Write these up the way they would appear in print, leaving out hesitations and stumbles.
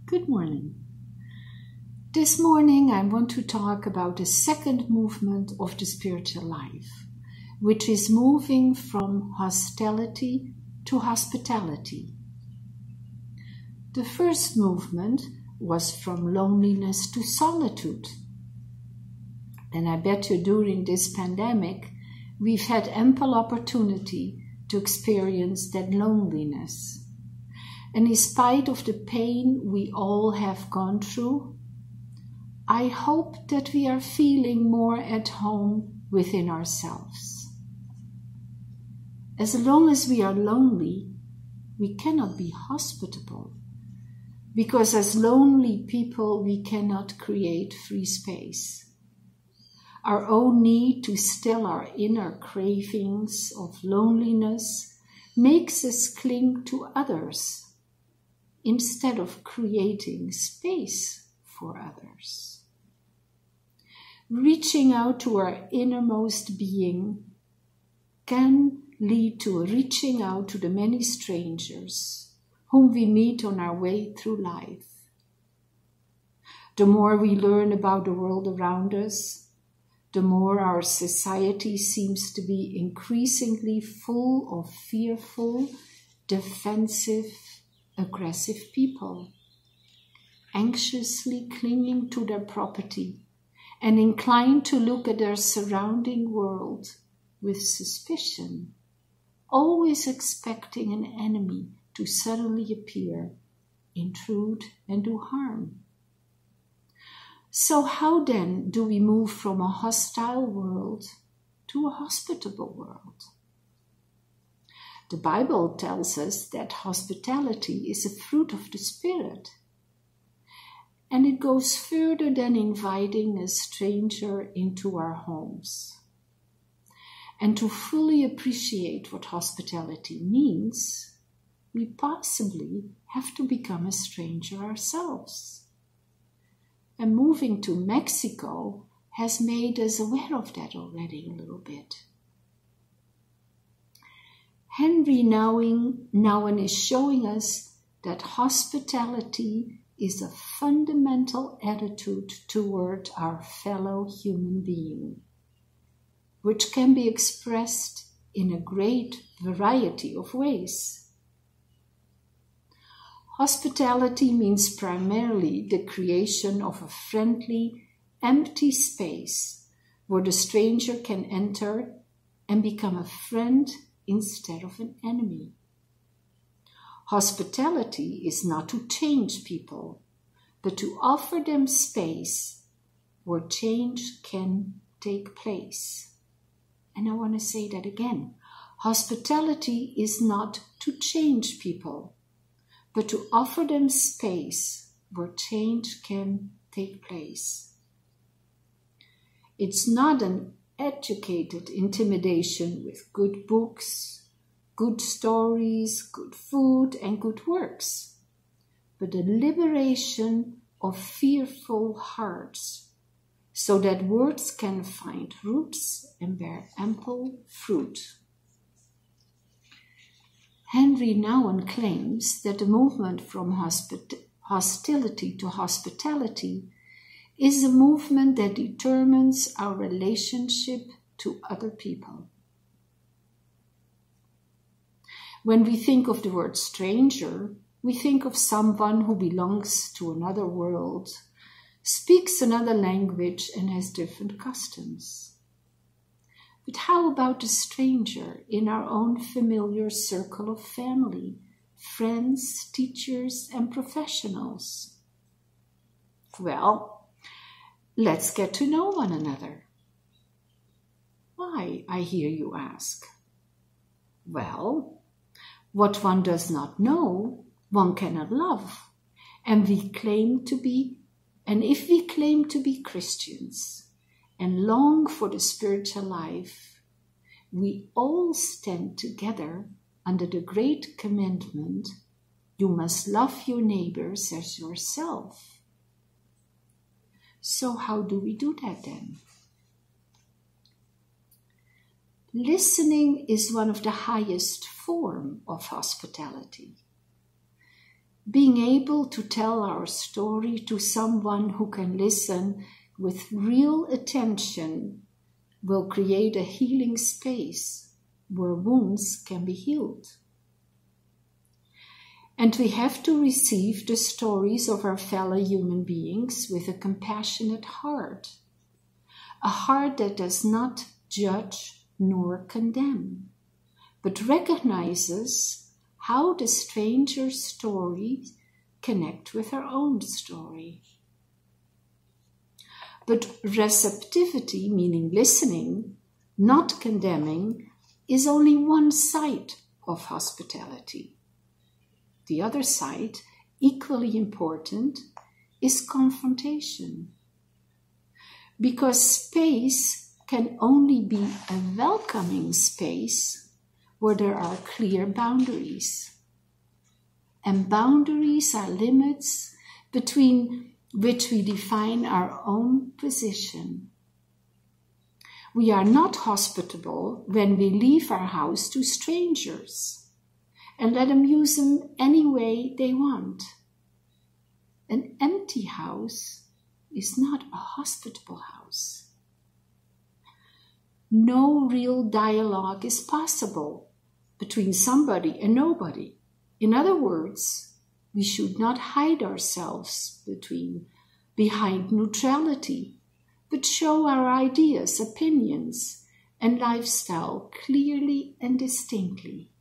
Good morning. This morning I want to talk about the second movement of the spiritual life, which is moving from hostility to hospitality. The first movement was from loneliness to solitude. And I bet you during this pandemic, we've had ample opportunity to experience that loneliness. And in spite of the pain we all have gone through, I hope that we are feeling more at home within ourselves. As long as we are lonely, we cannot be hospitable, because as lonely people, we cannot create free space. Our own need to still our inner cravings of loneliness makes us cling to others instead of creating space for others. Reaching out to our innermost being can lead to reaching out to the many strangers whom we meet on our way through life. The more we learn about the world around us, the more our society seems to be increasingly full of fearful, defensive, aggressive people, anxiously clinging to their property and inclined to look at their surrounding world with suspicion, always expecting an enemy to suddenly appear, intrude, and do harm. So how then do we move from a hostile world to a hospitable world? The Bible tells us that hospitality is a fruit of the Spirit, and it goes further than inviting a stranger into our homes. And to fully appreciate what hospitality means, we possibly have to become a stranger ourselves. And moving to Mexico has made us aware of that already a little bit. Henry Nouwen is showing us that hospitality is a fundamental attitude toward our fellow human being, which can be expressed in a great variety of ways. Hospitality means primarily the creation of a friendly, empty space where the stranger can enter and become a friend instead of an enemy. Hospitality is not to change people, but to offer them space where change can take place. And I want to say that again. Hospitality is not to change people, but to offer them space where change can take place. It's not an educated intimidation with good books, good stories, good food, and good works, but the liberation of fearful hearts so that words can find roots and bear ample fruit. Henry Nouwen claims that the movement from hostility to hospitality is a movement that determines our relationship to other people. When we think of the word stranger, we think of someone who belongs to another world, speaks another language, and has different customs. But how about the stranger in our own familiar circle of family, friends, teachers, and professionals? Well, let's get to know one another. Why, I hear you ask? Well, what one does not know, one cannot love. And if we claim to be Christians and long for the spiritual life, we all stand together under the great commandment, you must love your neighbors as yourself. So how do we do that then? Listening is one of the highest forms of hospitality. Being able to tell our story to someone who can listen with real attention will create a healing space where wounds can be healed. And we have to receive the stories of our fellow human beings with a compassionate heart, a heart that does not judge nor condemn, but recognizes how the stranger's stories connect with our own story. But receptivity, meaning listening, not condemning, is only one side of hospitality. The other side, equally important, is confrontation. Because space can only be a welcoming space where there are clear boundaries. And boundaries are limits between which we define our own position. We are not hospitable when we leave our house to strangers and let them use them any way they want. An empty house is not a hospitable house. No real dialogue is possible between somebody and nobody. In other words, we should not hide ourselves behind neutrality, but show our ideas, opinions, and lifestyle clearly and distinctly.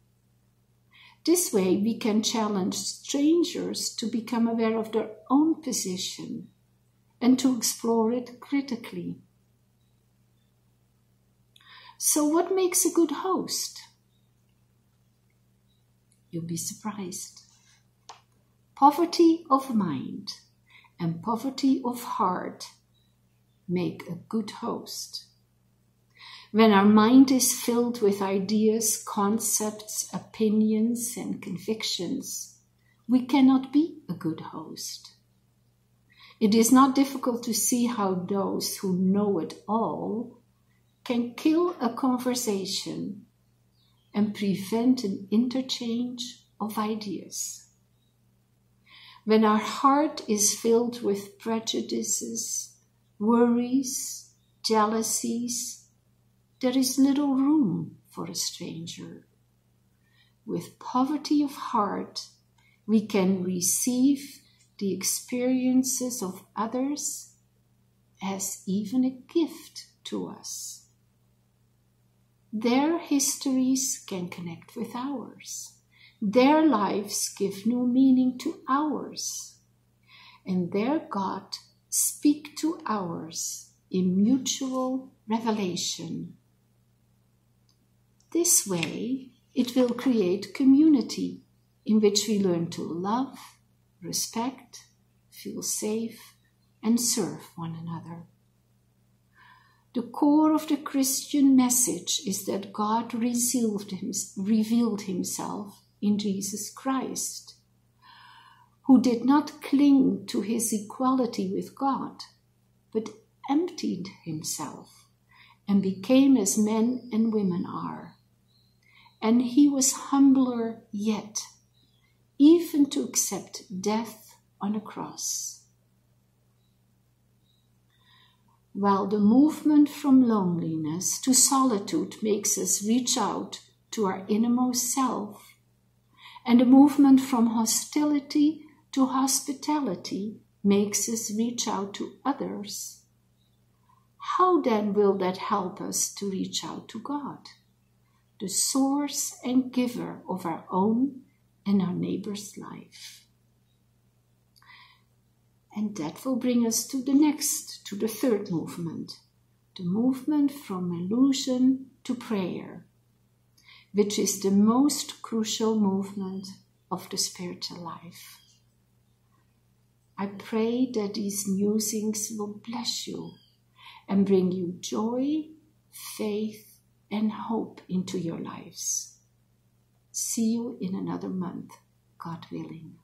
This way, we can challenge strangers to become aware of their own position and to explore it critically. So what makes a good host? You'll be surprised. Poverty of mind and poverty of heart make a good host. When our mind is filled with ideas, concepts, opinions, and convictions, we cannot be a good host. It is not difficult to see how those who know it all can kill a conversation and prevent an interchange of ideas. When our heart is filled with prejudices, worries, jealousies, there is little room for a stranger. With poverty of heart, we can receive the experiences of others as even a gift to us. Their histories can connect with ours. Their lives give new meaning to ours. And their God speak to ours in mutual revelation. This way, it will create community in which we learn to love, respect, feel safe, and serve one another. The core of the Christian message is that God revealed himself in Jesus Christ, who did not cling to his equality with God, but emptied himself and became as men and women are. And he was humbler yet, even to accept death on a cross. While the movement from loneliness to solitude makes us reach out to our innermost self, and the movement from hostility to hospitality makes us reach out to others, how then will that help us to reach out to God, the source and giver of our own and our neighbor's life? And that will bring us to the third movement, the movement from illusion to prayer, which is the most crucial movement of the spiritual life. I pray that these musings will bless you and bring you joy, faith, and hope into your lives. See you in another month, God willing.